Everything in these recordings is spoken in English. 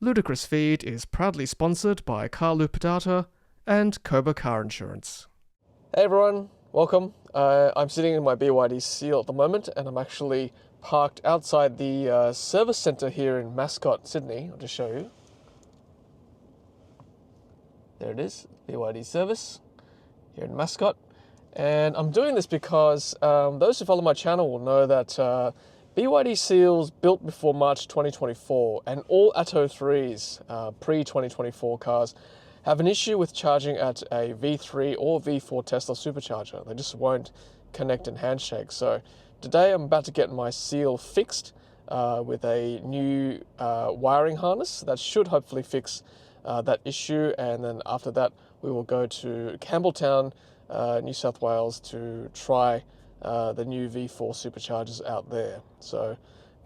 Ludicrous Feed is proudly sponsored by Car Loop Data and Cobra Car Insurance. Hey everyone, welcome. I'm sitting in my BYD Seal at the moment, and I'm actually parked outside the service centre here in Mascot, Sydney. I'll just show you. There it is, BYD service here in Mascot. And I'm doing this because those who follow my channel will know that BYD Seals built before March 2024 and all Atto 3s, pre-2024 cars, have an issue with charging at a V3 or V4 Tesla supercharger. They just won't connect and handshake. So today I'm about to get my Seal fixed with a new wiring harness that should hopefully fix that issue. And then after that, we will go to Campbelltown, New South Wales to try the new V4 superchargers out there. So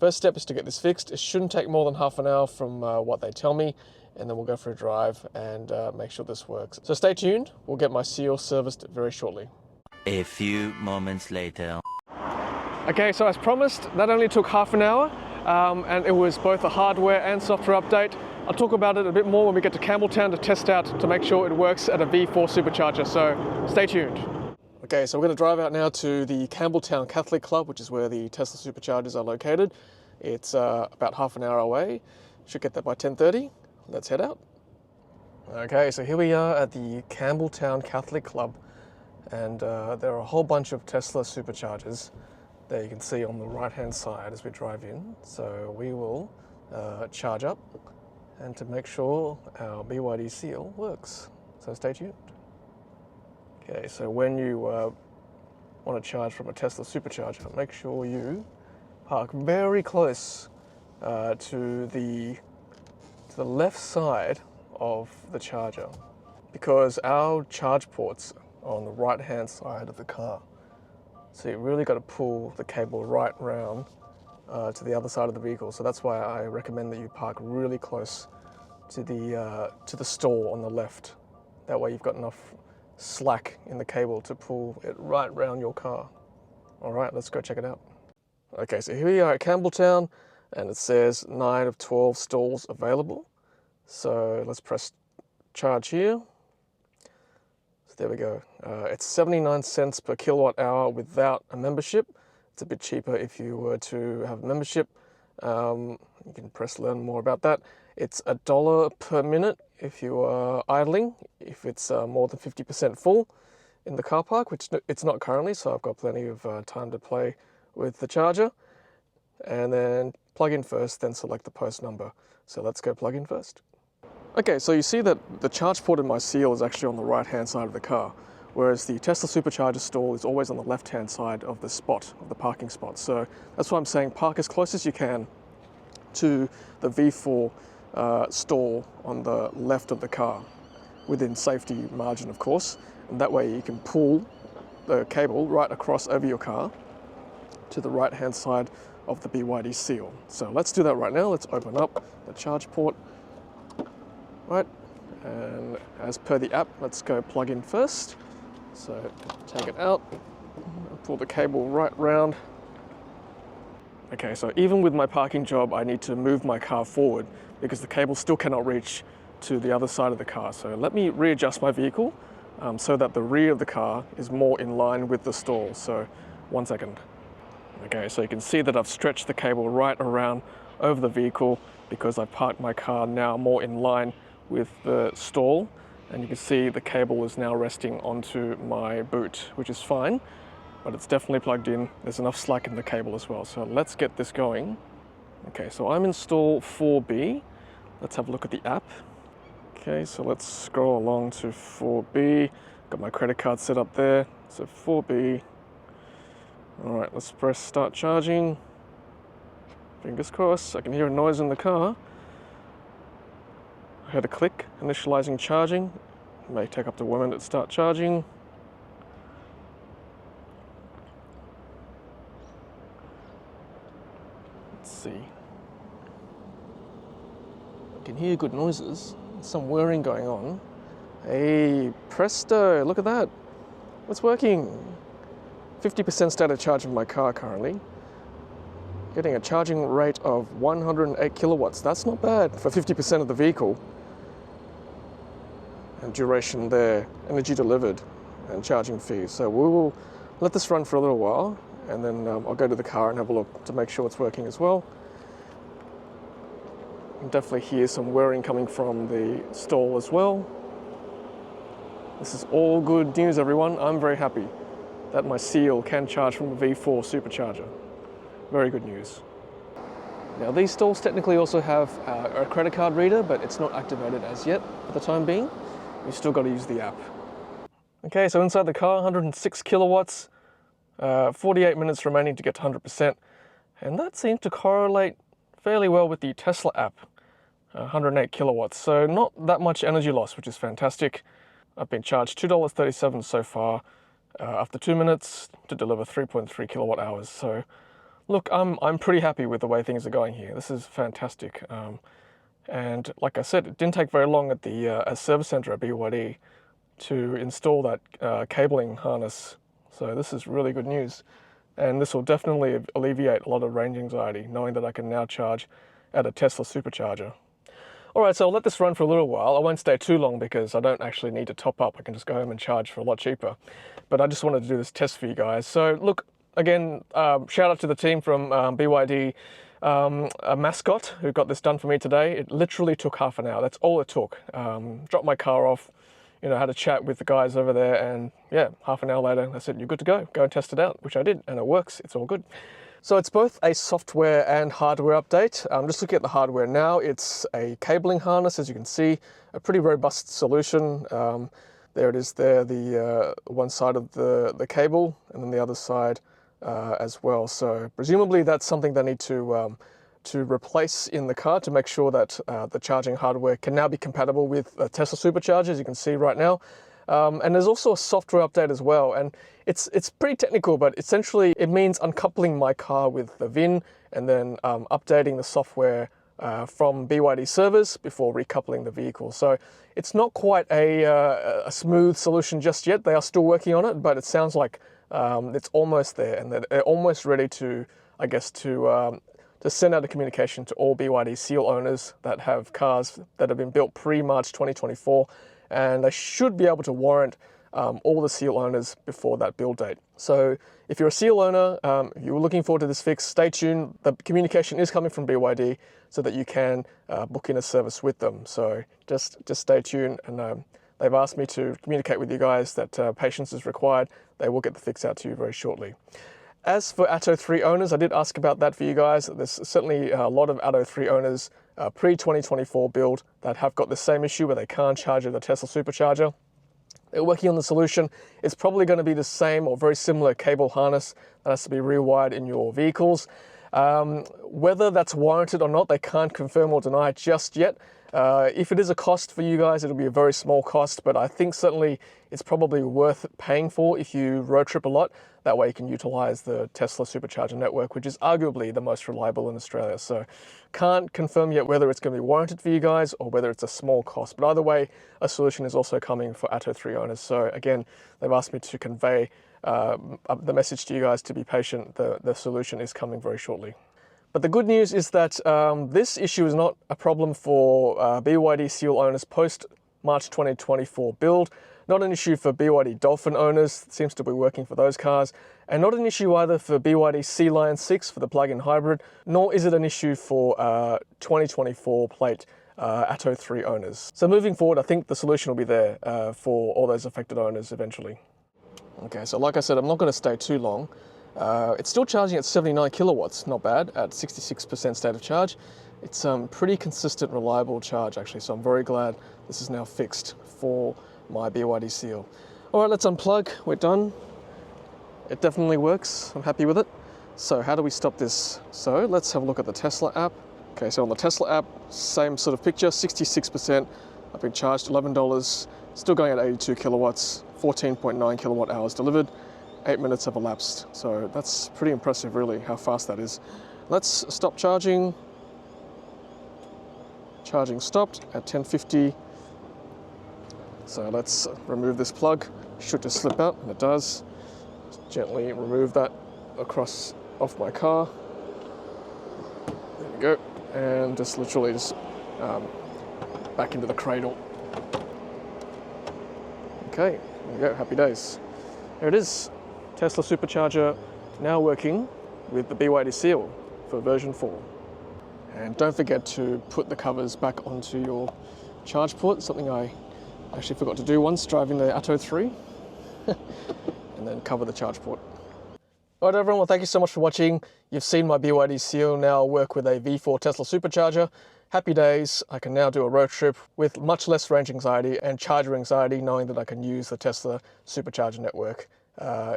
first step is to get this fixed. It shouldn't take more than half an hour from what they tell me, and then we'll go for a drive and make sure this works. So stay tuned, we'll get my Seal serviced very shortly. A few moments later. Okay, so as promised, that only took half an hour, and it was both a hardware and software update. I'll talk about it a bit more when we get to Campbelltown to test out to make sure it works at a V4 supercharger, so stay tuned. Okay, so we're going to drive out now to the Campbelltown Catholic Club, which is where the Tesla superchargers are located. It's about half an hour away. Should get there by 10:30. Let's head out. Okay, so here we are at the Campbelltown Catholic Club, and there are a whole bunch of Tesla superchargers that you can see on the right-hand side as we drive in. So we will charge up and to make sure our BYD Seal works. So stay tuned. Okay, so when you want to charge from a Tesla supercharger, make sure you park very close to the left side of the charger, because our charge ports are on the right-hand side of the car. So you really got to pull the cable right round to the other side of the vehicle. So that's why I recommend that you park really close to the stall on the left. That way you've got enough slack in the cable to pull it right round your car. All right, let's go check it out. Okay, so here we are at Campbelltown, and it says 9 of 12 stalls available. So let's press charge here. So there we go. It's 79 cents per kilowatt hour without a membership. It's a bit cheaper if you were to have a membership. You can press learn more about that. It's $1 per minute if you are idling, if it's more than 50% full in the car park, which it's not currently, so I've got plenty of time to play with the charger. And then plug in first, then select the post number. So let's go plug in first. Okay, so you see that the charge port in my Seal is actually on the right-hand side of the car, whereas the Tesla supercharger stall is always on the left-hand side of the spot, of the parking spot. So that's why I'm saying park as close as you can to the V4 stall on the left of the car, within safety margin, of course. And that way you can pull the cable right across over your car to the right-hand side of the BYD Seal. So let's do that right now. Let's open up the charge port. Right, and as per the app, let's go plug in first. So take it out, pull the cable right round. Okay, so even with my parking job, I need to move my car forward because the cable still cannot reach to the other side of the car. So let me readjust my vehicle so that the rear of the car is more in line with the stall. So 1 second. Okay, so you can see that I've stretched the cable right around over the vehicle because I've parked my car now more in line with the stall, and you can see the cable is now resting onto my boot, which is fine, but it's definitely plugged in. There's enough slack in the cable as well. So let's get this going. Okay, so I'm in stall 4B. Let's have a look at the app. Okay, so let's scroll along to 4B. Got my credit card set up there. So 4B. All right, let's press start charging. Fingers crossed. I can hear a noise in the car. I heard a click, initializing charging. It may take up to 1 minute to start charging. Let's see. I can hear good noises. There's some whirring going on. Hey, presto, look at that. It's working. 50% state of charge of my car currently. getting a charging rate of 108 kilowatts. That's not bad for 50% of the vehicle. And duration there, energy delivered and charging fees. So we will let this run for a little while, and then I'll go to the car and have a look to make sure it's working as well. You can definitely hear some whirring coming from the stall as well. This is all good news, everyone. I'm very happy that my Seal can charge from a V4 supercharger. Very good news. Now these stalls technically also have a credit card reader, but it's not activated as yet for the time being. You've still got to use the app. Okay, so inside the car, 106 kilowatts, 48 minutes remaining to get to 100%. And that seems to correlate fairly well with the Tesla app, 108 kilowatts. So not that much energy loss, which is fantastic. I've been charged $2.37 so far after 2 minutes to deliver 3.3 kilowatt hours. So look, I'm pretty happy with the way things are going here. This is fantastic. And like I said, it didn't take very long at the service center at BYD to install that cabling harness. So this is really good news. And this will definitely alleviate a lot of range anxiety, knowing that I can now charge at a Tesla supercharger. All right, so I'll let this run for a little while. I won't stay too long because I don't actually need to top up. I can just go home and charge for a lot cheaper. But I just wanted to do this test for you guys. So look, again, shout out to the team from BYD, a mascot who got this done for me today. It literally took half an hour. That's all it took. Dropped my car off, had a chat with the guys over there, and yeah, half an hour later, they said, you're good to go. Go and test it out, which I did, and it works. It's all good. So it's both a software and hardware update. I'm just looking at the hardware now. It's a cabling harness, as you can see, a pretty robust solution. There it is there, the one side of the cable, and then the other side as well. So presumably that's something they need to replace in the car to make sure that the charging hardware can now be compatible with Tesla superchargers, you can see right now. And there's also a software update as well, and it's pretty technical, but essentially it means uncoupling my car with the VIN and then updating the software from BYD servers before recoupling the vehicle. So it's not quite a smooth solution just yet. They are still working on it, but it sounds like it's almost there, and that they're almost ready to, I guess, to send out a communication to all BYD Seal owners that have cars that have been built pre-March 2024, and they should be able to warrant all the Seal owners before that build date. So if you're a Seal owner, if you're looking forward to this fix, stay tuned. The communication is coming from BYD so that you can book in a service with them. So just stay tuned, and they've asked me to communicate with you guys that patience is required. They will get the fix out to you very shortly. As for Atto 3 owners, I did ask about that for you guys. There's certainly a lot of Atto 3 owners pre-2024 build that have got the same issue where they can't charge at a Tesla supercharger. They're working on the solution. It's probably going to be the same or very similar cable harness that has to be rewired in your vehicles. Whether that's warranted or not, they can't confirm or deny just yet. If it is a cost for you guys, it'll be a very small cost, but I think certainly it's probably worth paying for if you road trip a lot. That way you can utilize the Tesla supercharger network, which is arguably the most reliable in Australia. So can't confirm yet whether it's going to be warranted for you guys or whether it's a small cost. But either way, a solution is also coming for Atto 3 owners. So again, they've asked me to convey the message to you guys to be patient. The solution is coming very shortly. But the good news is that this issue is not a problem for BYD Seal owners post-March 2024 build, not an issue for BYD Dolphin owners, it seems to be working for those cars, and not an issue either for BYD Sea Lion 6 for the plug-in hybrid, nor is it an issue for 2024 plate Atto 3 owners. So moving forward, I think the solution will be there for all those affected owners eventually. Okay, so like I said, I'm not going to stay too long. It's still charging at 79 kilowatts, not bad, at 66% state of charge. It's pretty consistent, reliable charge actually, so I'm very glad this is now fixed for my BYD Seal. All right, let's unplug, we're done. It definitely works, I'm happy with it. So how do we stop this? So let's have a look at the Tesla app. Okay, so on the Tesla app, same sort of picture, 66%. I've been charged $11, still going at 82 kilowatts, 14.9 kilowatt hours delivered. 8 minutes have elapsed, so that's pretty impressive really, how fast that is. Let's stop charging. Charging stopped at 10:50. So let's remove this plug. Should just slip out, and it does. Just gently remove that off my car. we go. And just literally just back into the cradle. Okay, there we go, happy days. There it is, Tesla Supercharger now working with the BYD Seal for version 4. And don't forget to put the covers back onto your charge port, something I actually forgot to do once driving the Atto 3. And then cover the charge port. Alright everyone, well thank you so much for watching. You've seen my BYD Seal now work with a V4 Tesla Supercharger. Happy days, I can now do a road trip with much less range anxiety and charger anxiety, knowing that I can use the Tesla Supercharger network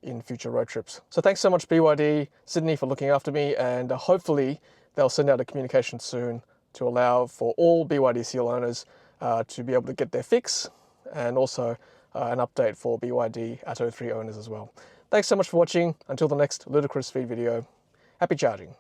in future road trips. So thanks so much BYD Sydney for looking after me, and hopefully they'll send out a communication soon to allow for all BYD Seal owners to be able to get their fix, and also an update for BYD Atto 3 owners as well. Thanks so much for watching. Until the next Ludicrous Speed video, happy charging.